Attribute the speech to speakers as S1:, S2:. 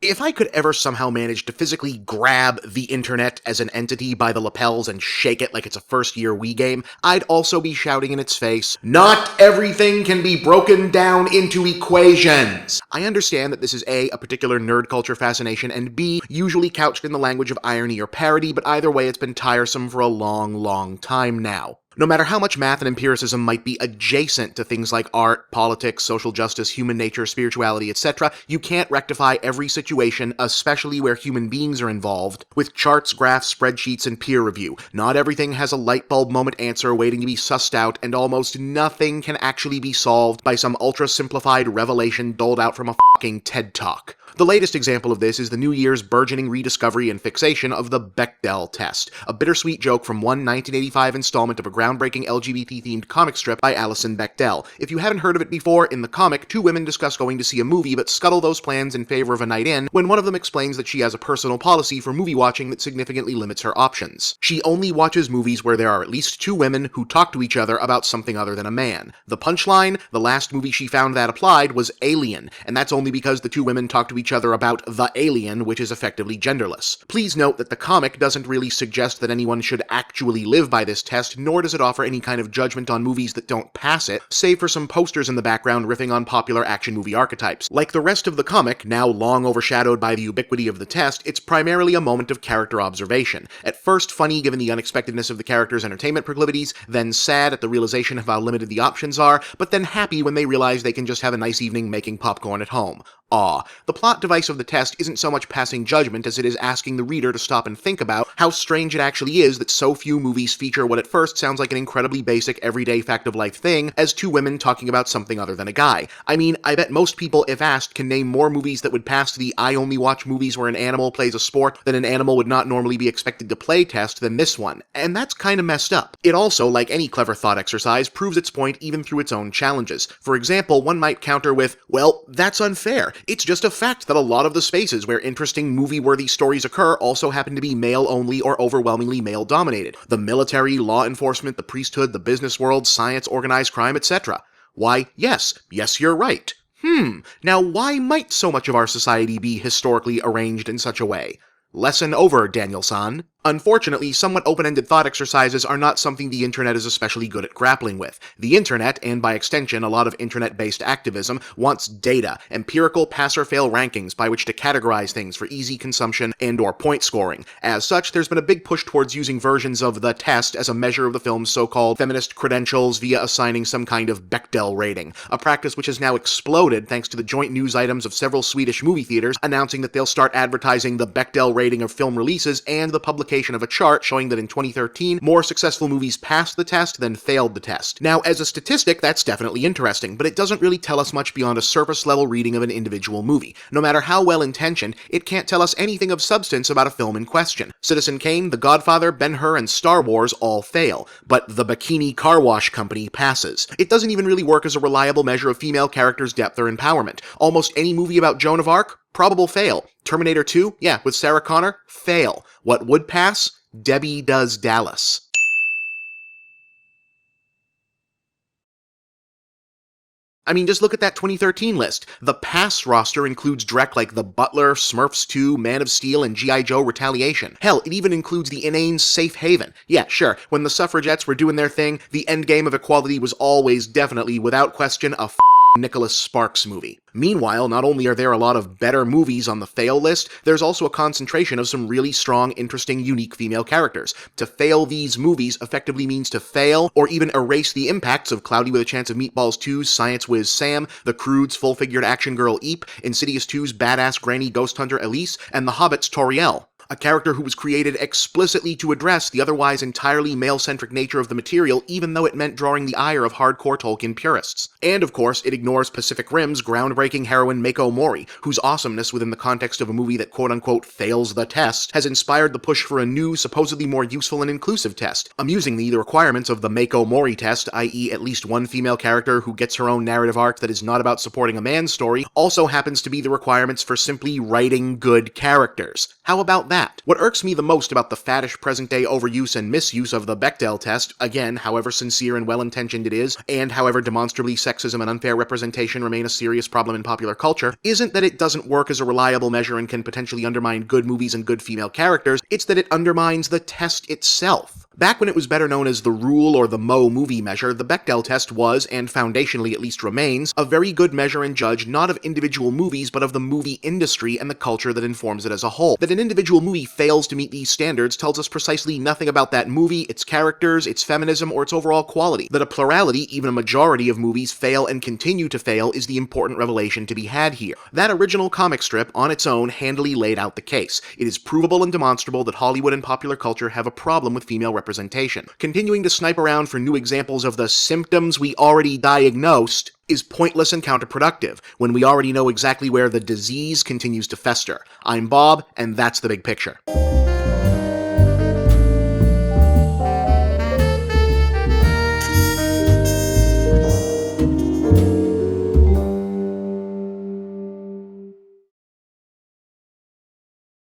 S1: If I could ever somehow manage to physically grab the internet as an entity by the lapels and shake it like it's a first-year Wii game, I'd also be shouting in its face, "Not everything can be broken down into equations!" I understand that this is A, a particular nerd culture fascination, and B, usually couched in the language of irony or parody, but either way it's been tiresome for a long, long time now. No matter how much math and empiricism might be adjacent to things like art, politics, social justice, human nature, spirituality, etc., you can't rectify every situation, especially where human beings are involved, with charts, graphs, spreadsheets, and peer review. Not everything has a light bulb moment answer waiting to be sussed out, and almost nothing can actually be solved by some ultra-simplified revelation doled out from a fucking TED Talk. The latest example of this is the New Year's burgeoning rediscovery and fixation of the Bechdel test, a bittersweet joke from one 1985 installment of a groundbreaking LGBT-themed comic strip by Alison Bechdel. If you haven't heard of it before, in the comic, two women discuss going to see a movie but scuttle those plans in favor of a night in when one of them explains that she has a personal policy for movie watching that significantly limits her options. She only watches movies where there are at least two women who talk to each other about something other than a man. The punchline? The last movie she found that applied was Alien, and that's only because the two women talk to each other about the alien, which is effectively genderless. Please note that the comic doesn't really suggest that anyone should actually live by this test, nor does it offer any kind of judgment on movies that don't pass it, save for some posters in the background riffing on popular action movie archetypes. Like the rest of the comic, now long overshadowed by the ubiquity of the test, it's primarily a moment of character observation. At first funny given the unexpectedness of the characters' entertainment proclivities, then sad at the realization of how limited the options are, but then happy when they realize they can just have a nice evening making popcorn at home. The plot device of the test isn't so much passing judgment as it is asking the reader to stop and think about how strange it actually is that so few movies feature what at first sounds like an incredibly basic everyday fact of life thing as two women talking about something other than a guy. I mean, I bet most people, if asked, can name more movies that would pass the "I only watch movies where an animal plays a sport that an animal would not normally be expected to play" test than this one, and that's kinda messed up. It also, like any clever thought exercise, proves its point even through its own challenges. For example, one might counter with, well, that's unfair. It's just a fact that a lot of the spaces where interesting movie-worthy stories occur also happen to be male-only or overwhelmingly male-dominated. The military, law enforcement, the priesthood, the business world, science, organized crime, etc. Why, yes, you're right. Now why might so much of our society be historically arranged in such a way? Lesson over, Daniel-san. Unfortunately, somewhat open-ended thought exercises are not something the internet is especially good at grappling with. The internet, and by extension a lot of internet-based activism, wants data, empirical pass-or-fail rankings by which to categorize things for easy consumption and/or point scoring. As such, there's been a big push towards using versions of the test as a measure of the film's so-called feminist credentials via assigning some kind of Bechdel rating, a practice which has now exploded thanks to the joint news items of several Swedish movie theaters announcing that they'll start advertising the Bechdel rating of film releases and the publication of a chart showing that in 2013, more successful movies passed the test than failed the test. Now, as a statistic, that's definitely interesting, but it doesn't really tell us much beyond a surface-level reading of an individual movie. No matter how well-intentioned, it can't tell us anything of substance about a film in question. Citizen Kane, The Godfather, Ben-Hur, and Star Wars all fail, but The Bikini Car Wash Company passes. It doesn't even really work as a reliable measure of female characters' depth or empowerment. Almost any movie about Joan of Arc? Probable fail. Terminator 2? Yeah, with Sarah Connor? Fail. What would pass? Debbie Does Dallas. I mean, just look at that 2013 list. The pass roster includes Drek like The Butler, Smurfs 2, Man of Steel, and G.I. Joe Retaliation. Hell, it even includes the inane Safe Haven. Yeah, sure, when the suffragettes were doing their thing, the endgame of equality was always definitely, without question, a Nicholas Sparks movie. Meanwhile, not only are there a lot of better movies on the fail list, there's also a concentration of some really strong, interesting, unique female characters. To fail these movies effectively means to fail, or even erase the impacts of Cloudy with a Chance of Meatballs 2's Science Whiz Sam, The Croods' full-figured action girl Eep, Insidious 2's badass granny ghost hunter Elise, and The Hobbit's Toriel. A character who was created explicitly to address the otherwise entirely male-centric nature of the material, even though it meant drawing the ire of hardcore Tolkien purists. And of course, it ignores Pacific Rim's groundbreaking heroine Mako Mori, whose awesomeness within the context of a movie that quote-unquote fails the test has inspired the push for a new, supposedly more useful and inclusive test. Amusingly, the requirements of the Mako Mori test, i.e. at least one female character who gets her own narrative arc that is not about supporting a man's story, also happens to be the requirements for simply writing good characters. How about that? that. What irks me the most about the faddish present-day overuse and misuse of the Bechdel test, again, however sincere and well-intentioned it is, and however demonstrably sexism and unfair representation remain a serious problem in popular culture, isn't that it doesn't work as a reliable measure and can potentially undermine good movies and good female characters, it's that it undermines the test itself. Back when it was better known as the rule or the Mo movie measure, the Bechdel test was, and foundationally at least remains, a very good measure and judge not of individual movies but of the movie industry and the culture that informs it as a whole. That an individual movie fails to meet these standards tells us precisely nothing about that movie, its characters, its feminism, or its overall quality. That a plurality, even a majority of movies fail and continue to fail is the important revelation to be had here. That original comic strip, on its own, handily laid out the case. It is provable and demonstrable that Hollywood and popular culture have a problem with female representation. Continuing to snipe around for new examples of the symptoms we already diagnosed is pointless and counterproductive, when we already know exactly where the disease continues to fester. I'm Bob, and that's the big picture.